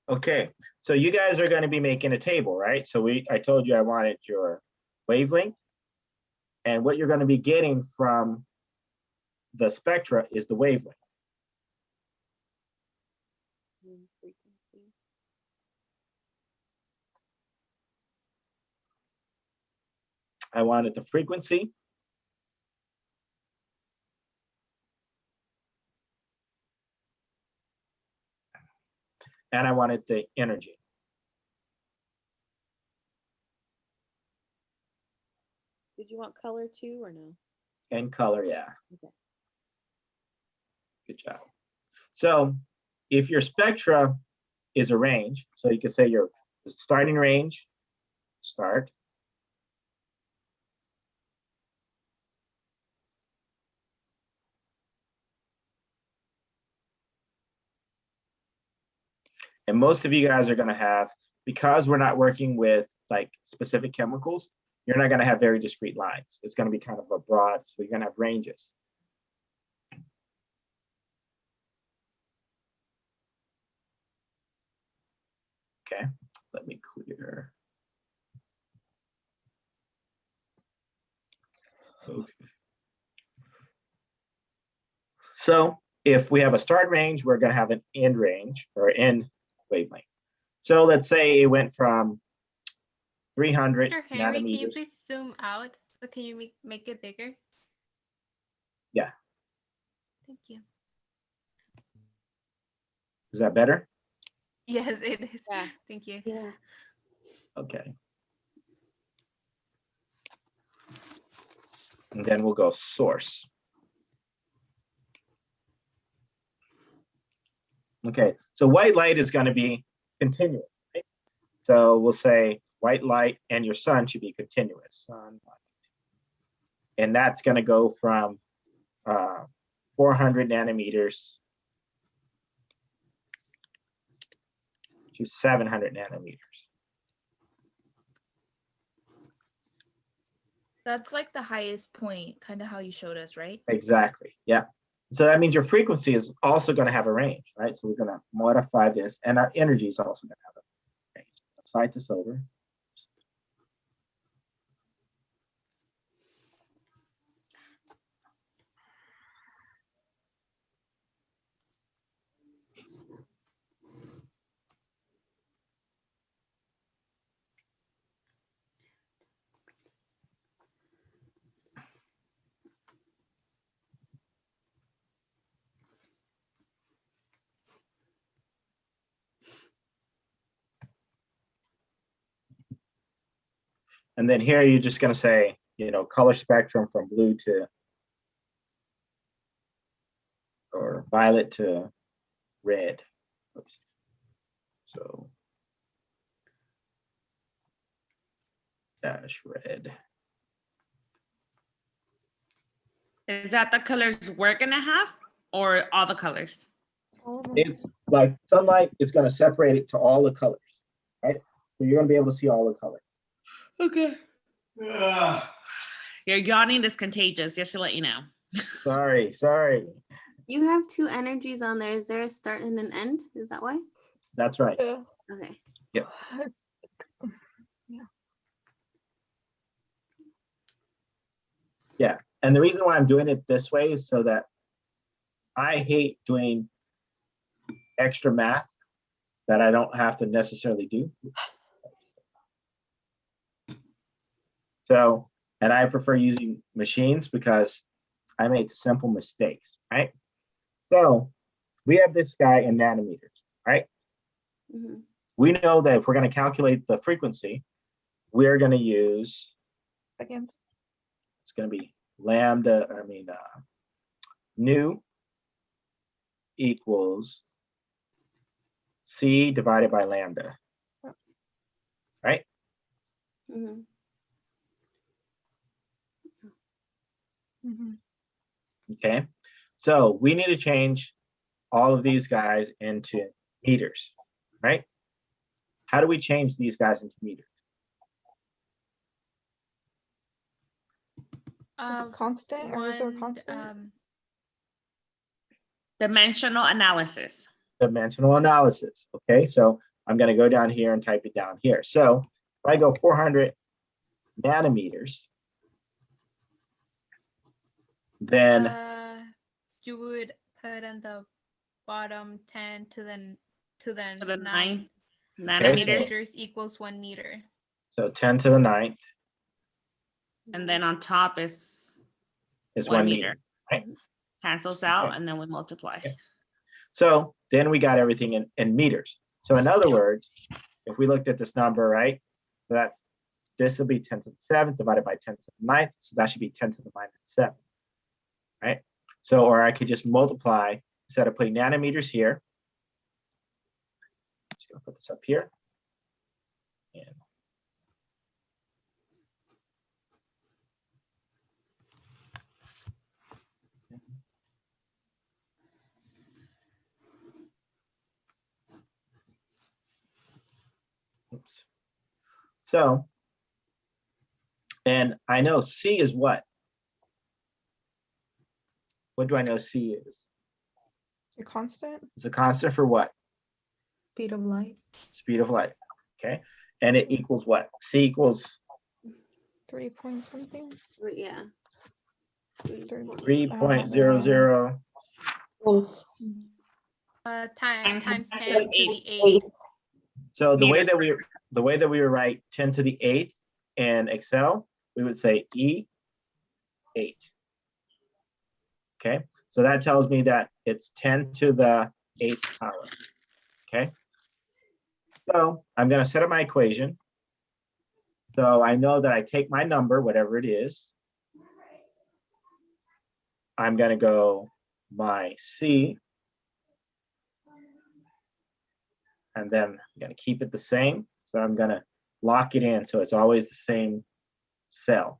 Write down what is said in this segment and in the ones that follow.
Okay, so you guys are going to be making a table, right? So I told you I wanted your wavelength, and what you're going to be getting from the spectra is the wavelength. I wanted the frequency. And I wanted the energy. Did you want color too or no? And color, yeah. Okay. Good job. So if your spectra is a range, so you can say your starting range, start. And most of you guys are going to have, because we're not working with like specific chemicals, you're not going to have very discrete lines. It's going to be kind of a broad, so you're going to have ranges. Okay, let me clear. Okay. So if we have a start range, we're going to have an end range or end wavelength. So let's say it went from 300 Dr. Henry, nanometers. can you please zoom out? So can you make it bigger? Yeah. Thank you. Is that better? Yes, it is. Yeah. Thank you. Yeah. Okay. And then we'll go source. Okay, so white light is going to be continuous. Right? So we'll say white light and your sun should be continuous. Sunlight. And that's going to go from 400 nanometers to 700 nanometers. That's like the highest point, kind of how you showed us, right? Exactly, yeah. So that means your frequency is also going to have a range, right? So we're going to modify this, and our energy is also going to have a range. Slide this over. And then here you're just going to say, you know, color spectrum from blue to, or violet to red. Oops. So dash red. Is that the colors we're gonna have, or all the colors? It's like sunlight is going to separate it to all the colors, right? So you're going to be able to see all the colors. Okay. Your yawning is contagious, just to let you know. Sorry. You have two energies on there. Is there a start and an end? Is that why? That's right. Okay. Yep. Yeah. And the reason why I'm doing it this way is so that I hate doing extra math that I don't have to necessarily do. So, and I prefer using machines because I make simple mistakes, right? So we have this guy in nanometers, right? Mm-hmm. We know that if we're going to calculate the frequency, we're going to use seconds. It's going to be lambda, nu equals C divided by lambda, right? Mm-hmm. Mm-hmm. Okay, so we need to change all of these guys into meters, right? How do we change these guys into meters? Constant or is there a constant? Dimensional analysis. Dimensional analysis. Okay, so I'm going to go down here and type it down here. So if I go 400 nanometers, then You would put on the bottom 10 to the To the 9 9 so- nanometers, meters equals 1 meter. so 10 to the 9th and then on top is is 1 1 meter. meter. Right? Cancels out, Okay. and then we multiply. Okay. So then we got everything in meters. So in other words, if we looked at this number, right? So this will be 10 to the 7th divided by 10 to the 9th. So that should be 10 to the minus 7, right? So, or I could just multiply, instead of putting nanometers here, I'm just gonna put this up here. And oops. So, and I know C is what? What do I know C is? A constant, It's a constant for what? speed of light, Speed of light, okay? And it equals what? C equals 3 point something. Yeah. 3.00. Times 10 10 to the 8th. So the way Meter. that we would write 10 to the 8th in Excel, we would say E8. Okay, so that tells me that it's 10 to the 8th power. Okay, so I'm going to set up my equation. So I know that I take my number, whatever it is. I'm going to go my C. And then I'm going to keep it the same. So I'm going to lock it in so it's always the same cell.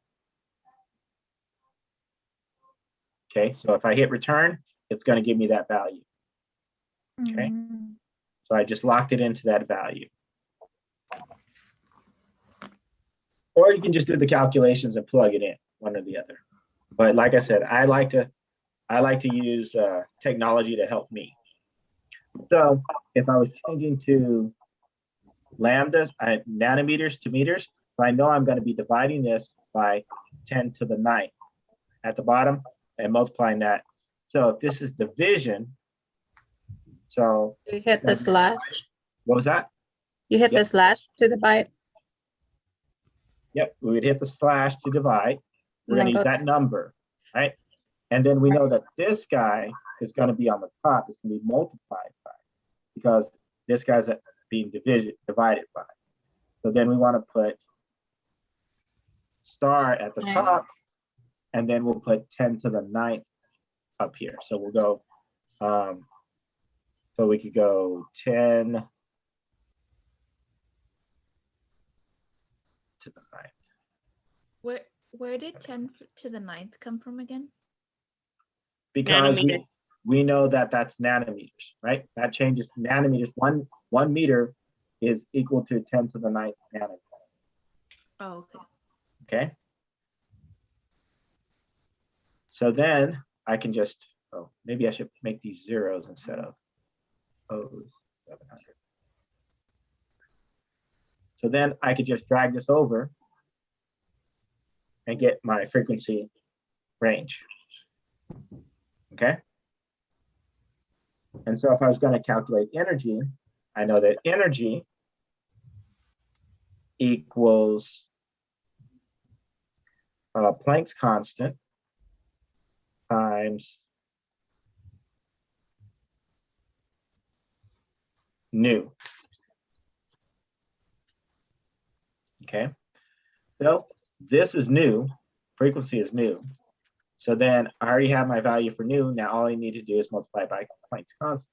Okay, so if I hit return, it's going to give me that value. Okay. Mm. So I just locked it into that value. Or you can just do the calculations and plug it in, one or the other. But like I said, I like to use technology to help me. So if I was changing to lambdas, nanometers to meters, so I know I'm going to be dividing this by 10 to the 9th at the bottom and multiplying that. So if this is division, so You hit the slash. what was that? You hit Yep. the slash to divide. Yep, we would hit the slash to divide. We're and going to then use go- that number, right? And then we know that this guy is going to be on the top. It's going to be multiplied by, because this guy's being divided by. So then we want to put star at the Yeah. top, and then we'll put 10 to the 9th up here. So we'll go, so we could go 10 to the 9th. Where did 10 to the 9th come from again? Because Nanometer. we know that that's nanometers, right? That changes nanometers. One meter is equal to 10 to the 9th nanometer. Oh, okay. Okay. So then I can just, oh, maybe I should make these zeros instead of O's, 700. So then I could just drag this over and get my frequency range. Okay. And so if I was going to calculate energy, I know that energy equals Planck's constant times nu. Okay, so this is nu, frequency is nu. So then I already have my value for nu. Now all I need to do is multiply by Planck's constant.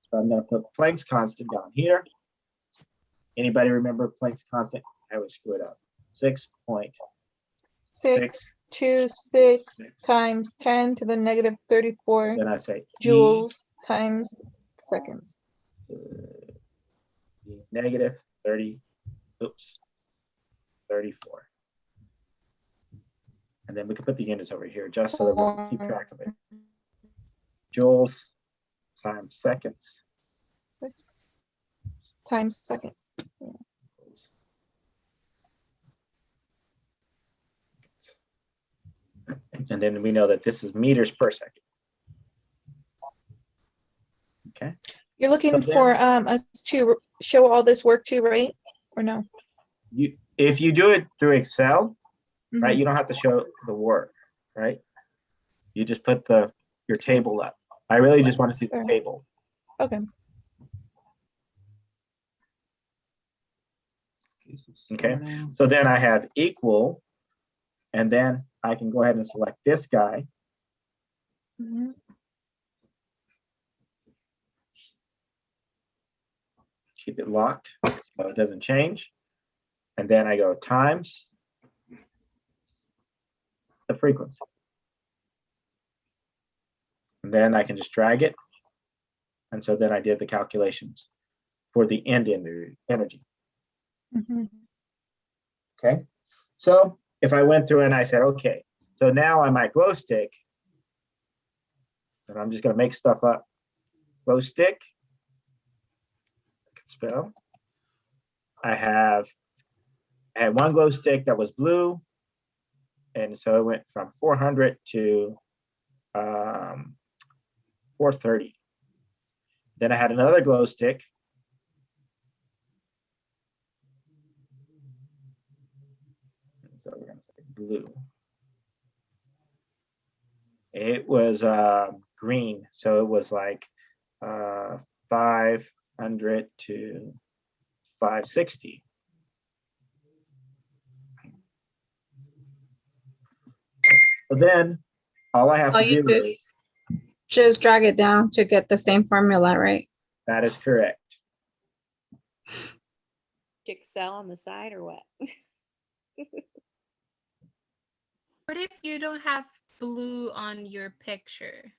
So I'm going to put Planck's constant down here. Anybody remember Planck's constant? I always screw it up. 6.6. 626 times 10 to the negative 34 Then I say joules times seconds. negative 30, oops, 34. And then we can put the units over here just so that we can keep track of it. Joules times seconds. 6 times seconds. And then we know that this is meters per second. Okay, You're looking So for us to show all this work too, right? Or no? if you do it through Excel, right, Mhm. you don't have to show the work, right? You just put your table up. I really just want to see the Sure. table. Okay. Okay, so then I have equal, and then I can go ahead and select this guy. Mhm. Keep it locked so it doesn't change. And then I go times the frequency. And then I can just drag it. And so then I did the calculations for the end energy. Mhm. Okay, so if I went through and I said, okay, so now on my glow stick, and I'm just going to make stuff up. Glow stick, I can spell. I had one glow stick that was blue, and so it went from 400 to 430. Then I had another glow stick. So we're gonna say blue. It was green, so it was like 500 to 560. But then all I have All to you do do is, just drag it down to get the same formula, right? that is correct. Excel on the side or what? What if you don't have blue on your picture?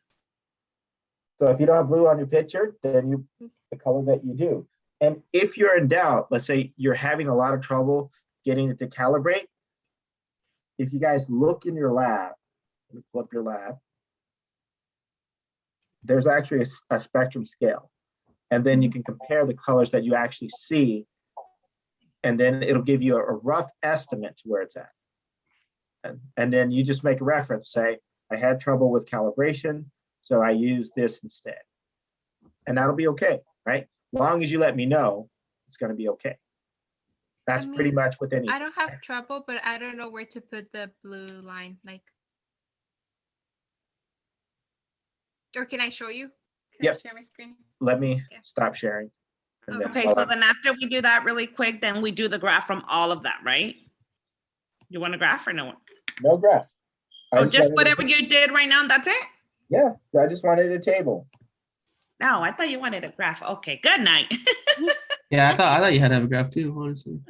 So if you don't have blue on your picture, then the color that you do. And if you're in doubt, let's say you're having a lot of trouble getting it to calibrate, if you guys look in your lab, let me pull up your lab, there's actually a spectrum scale. And then you can compare the colors that you actually see, and then it'll give you a rough estimate to where it's at. And then you just make a reference, say, I had trouble with calibration, so I use this instead. And that'll be okay, right? Long as you let me know, it's going to be okay. That's pretty mean, much with any. I don't have trouble, but I don't know where to put the blue line. Like, or can I show you? Can Yep. I share my screen? Let me Yeah. stop sharing. And then Okay, while so I'm- then after we do that really quick, then we do the graph from all of that, right? You want a graph or no? no graph. I Oh, just just wanted a whatever ta- you did right now, that's it? Yeah, I just wanted a table. No, I thought you wanted a graph. Okay, good night. Yeah, I thought you had to have a graph too, honestly.